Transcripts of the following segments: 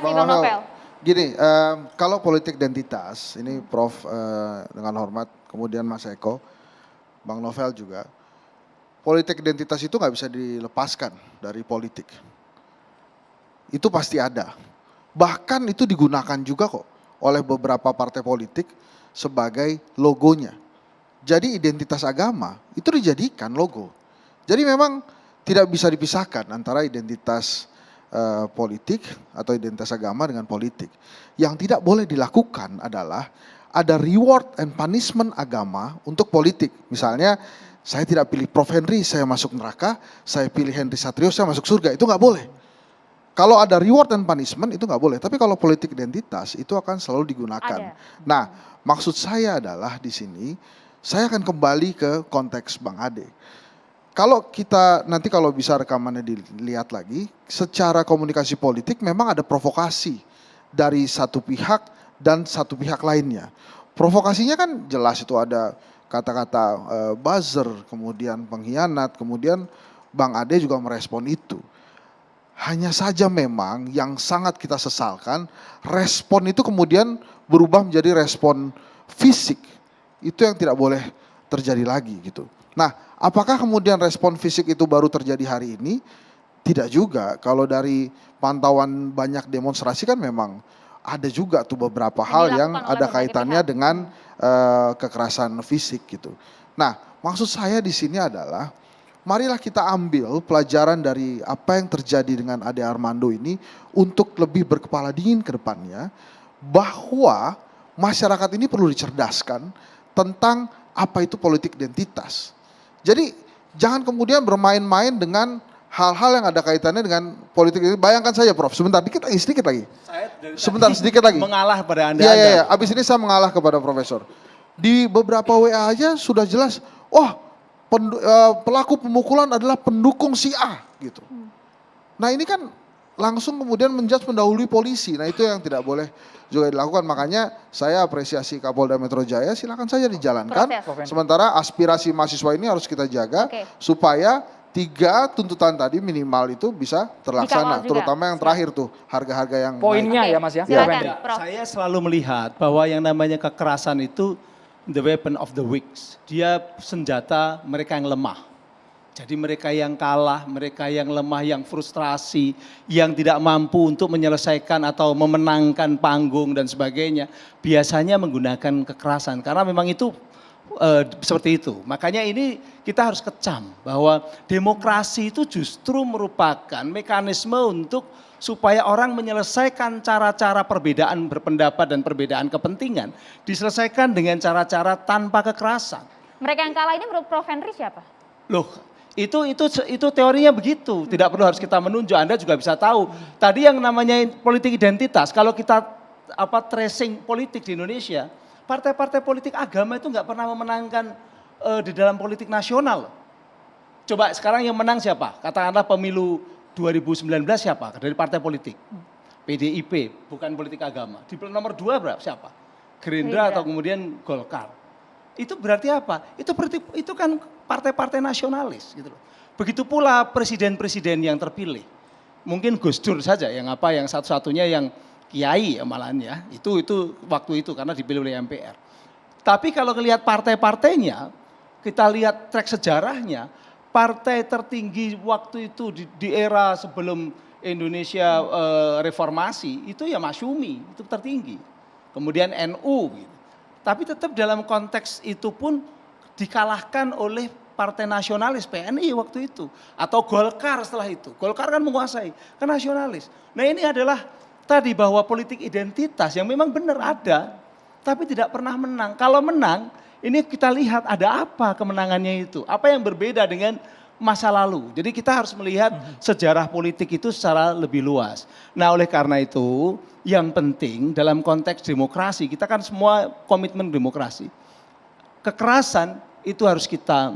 kasih Bang Novel. Gini, kalau politik identitas, ini Prof dengan hormat, kemudian Mas Eko, Bang Novel juga, politik identitas itu nggak bisa dilepaskan dari politik. Itu pasti ada. Bahkan itu digunakan juga kok oleh beberapa partai politik sebagai logonya. Jadi identitas agama itu dijadikan logo. Jadi memang tidak bisa dipisahkan antara identitas politik atau identitas agama dengan politik. Yang tidak boleh dilakukan adalah ada reward and punishment agama untuk politik. Misalnya saya tidak pilih Prof Henry, saya masuk neraka, saya pilih Henry Satrio, saya masuk surga. Itu nggak boleh. Kalau ada reward and punishment itu nggak boleh. Tapi kalau politik identitas itu akan selalu digunakan. Nah, maksud saya adalah di sini saya akan kembali ke konteks Bang Ade. Kalau kita nanti kalau bisa rekamannya dilihat lagi, secara komunikasi politik memang ada provokasi dari satu pihak dan satu pihak lainnya. Provokasinya kan jelas itu ada kata-kata buzzer, kemudian pengkhianat, kemudian Bang Ade juga merespon itu. Hanya saja memang yang sangat kita sesalkan, respon itu kemudian berubah menjadi respon fisik. Itu yang tidak boleh terjadi lagi gitu. Nah, apakah kemudian respon fisik itu baru terjadi hari ini? Tidak juga. Kalau dari pantauan banyak demonstrasi kan memang ada juga tuh beberapa hal yang ada kaitannya dengan kekerasan fisik gitu. Nah, maksud saya di sini adalah marilah kita ambil pelajaran dari apa yang terjadi dengan Ade Armando ini untuk lebih berkepala dingin ke depannya, bahwa masyarakat ini perlu dicerdaskan tentang apa itu politik identitas. Jadi jangan kemudian bermain-main dengan hal-hal yang ada kaitannya dengan politik. Bayangkan saja Prof, sebentar sedikit lagi. Sebentar sedikit lagi. Mengalah pada Anda. Iya, abis ini saya mengalah kepada Profesor. Di beberapa WA aja sudah jelas, pelaku pemukulan adalah pendukung si A gitu. Nah ini kan langsung kemudian menjudge mendahului polisi. Nah itu yang tidak boleh juga dilakukan. Makanya saya apresiasi Kapolda Metro Jaya, silakan saja dijalankan. Sementara aspirasi mahasiswa ini harus kita jaga supaya 3 tuntutan tadi minimal itu bisa terlaksana. Terutama yang terakhir tuh, harga-harga yang poinnya ya Mas ya. Saya selalu melihat bahwa yang namanya kekerasan itu the weapon of the weak. Dia senjata mereka yang lemah. Jadi mereka yang kalah, mereka yang lemah, yang frustrasi, yang tidak mampu untuk menyelesaikan atau memenangkan panggung dan sebagainya, biasanya menggunakan kekerasan. Karena memang itu seperti itu. Makanya ini kita harus kecam bahwa demokrasi itu justru merupakan mekanisme untuk supaya orang menyelesaikan cara-cara perbedaan berpendapat dan perbedaan kepentingan diselesaikan dengan cara-cara tanpa kekerasan. Mereka yang kalah ini menurut Prof Henry siapa? Loh, itu teorinya begitu. Tidak perlu harus kita menunjuk, Anda juga bisa tahu. Tadi yang namanya politik identitas, kalau kita tracing politik di Indonesia, partai-partai politik agama itu nggak pernah memenangkan di dalam politik nasional. Coba sekarang yang menang siapa? Katakanlah pemilu 2019 siapa? Dari partai politik. PDIP, bukan politik agama. Di nomor 2 berapa? Siapa? Gerindra atau kemudian Golkar. Itu berarti apa? Itu kan partai-partai nasionalis gitu loh. Begitu pula presiden-presiden yang terpilih. Mungkin Gus Dur saja yang satu-satunya yang kiai malahan ya. Itu waktu itu karena dipilih oleh MPR. Tapi kalau lihat partai-partainya, kita lihat track sejarahnya, partai tertinggi waktu itu di era sebelum Indonesia reformasi itu ya Masyumi, itu tertinggi. Kemudian NU gitu. Tapi tetap dalam konteks itu pun dikalahkan oleh partai nasionalis PNI waktu itu. Atau Golkar setelah itu. Golkar kan menguasai, kan nasionalis. Nah ini adalah tadi bahwa politik identitas yang memang benar ada, tapi tidak pernah menang. Kalau menang, ini kita lihat ada apa kemenangannya itu. Apa yang berbeda dengan masa lalu. Jadi kita harus melihat sejarah politik itu secara lebih luas. Nah oleh karena itu yang penting dalam konteks demokrasi, kita kan semua komitmen demokrasi. Kekerasan itu harus kita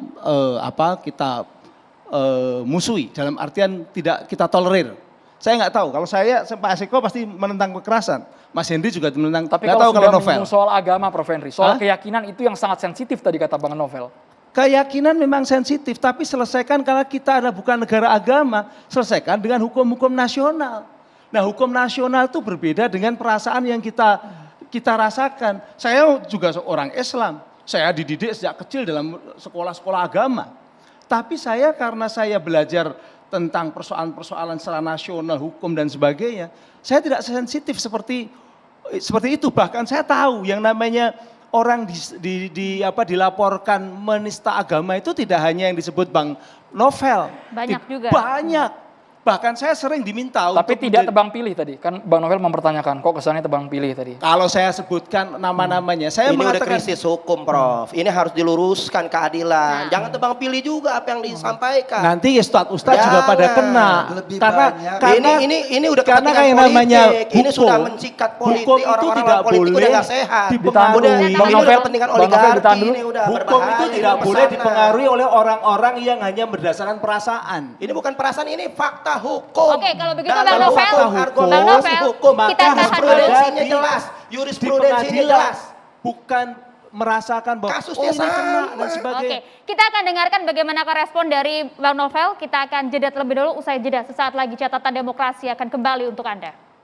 musuhi dalam artian tidak kita tolerir. Saya nggak tahu, kalau saya Pak Asiko pasti menentang kekerasan. Mas Henry juga menentang. Tapi kalau sudah menyinggung soal agama Prof Henry, soal keyakinan itu yang sangat sensitif tadi kata Bang Novel. Keyakinan memang sensitif, tapi selesaikan kalau kita bukan negara agama, selesaikan dengan hukum-hukum nasional. Nah, hukum nasional itu berbeda dengan perasaan yang kita rasakan. Saya juga seorang Islam. Saya dididik sejak kecil dalam sekolah-sekolah agama. Tapi karena saya belajar tentang persoalan-persoalan secara nasional, hukum dan sebagainya, saya tidak sensitif seperti itu. Bahkan saya tahu yang namanya orang dilaporkan menista agama itu tidak hanya yang disebut Bang Novel. Banyak juga. Banyak. Bahkan saya sering diminta Tapi untuk tidak tebang pilih tadi. Kan Bang Novel mempertanyakan, kok kesannya tebang pilih tadi. kalau saya sebutkan nama-namanya, saya Ini udah mengatakan krisis hukum, Prof. Ini harus diluruskan keadilan. Jangan tebang pilih juga apa yang disampaikan. nanti ustadz-ustadz juga Jangan. pada kena. Lebih Karena banyak. ini udah karena kepentingan kayak politik. namanya Ini sudah mensikat politik, hukum itu orang-orang tidak politik boleh udah nggak sehat. dipengaruhi. Udah, Bang ini udah Novel, kepentingan Bang Novel oligarki, ditahan dulu. ini udah Hukum berbahaya, itu ini tidak boleh pesanan. dipengaruhi oleh orang-orang yang hanya berdasarkan perasaan. Ini bukan perasaan, ini fakta hukum. Oke, kalau begitu Dan Bang kalau Novel, hukum, Bang Novel, hukum, kita maka tahan jurisprudensinya dulu. jelas. Di Jurisprudensinya pengadilan, jelas. bukan merasakan bahwa Kasusnya ini kena sama. dan sebagainya. Oke, kita akan dengarkan bagaimana respon dari Bang Novel. Kita akan jeda terlebih dahulu, usai jeda. Sesaat lagi catatan demokrasi akan kembali untuk Anda.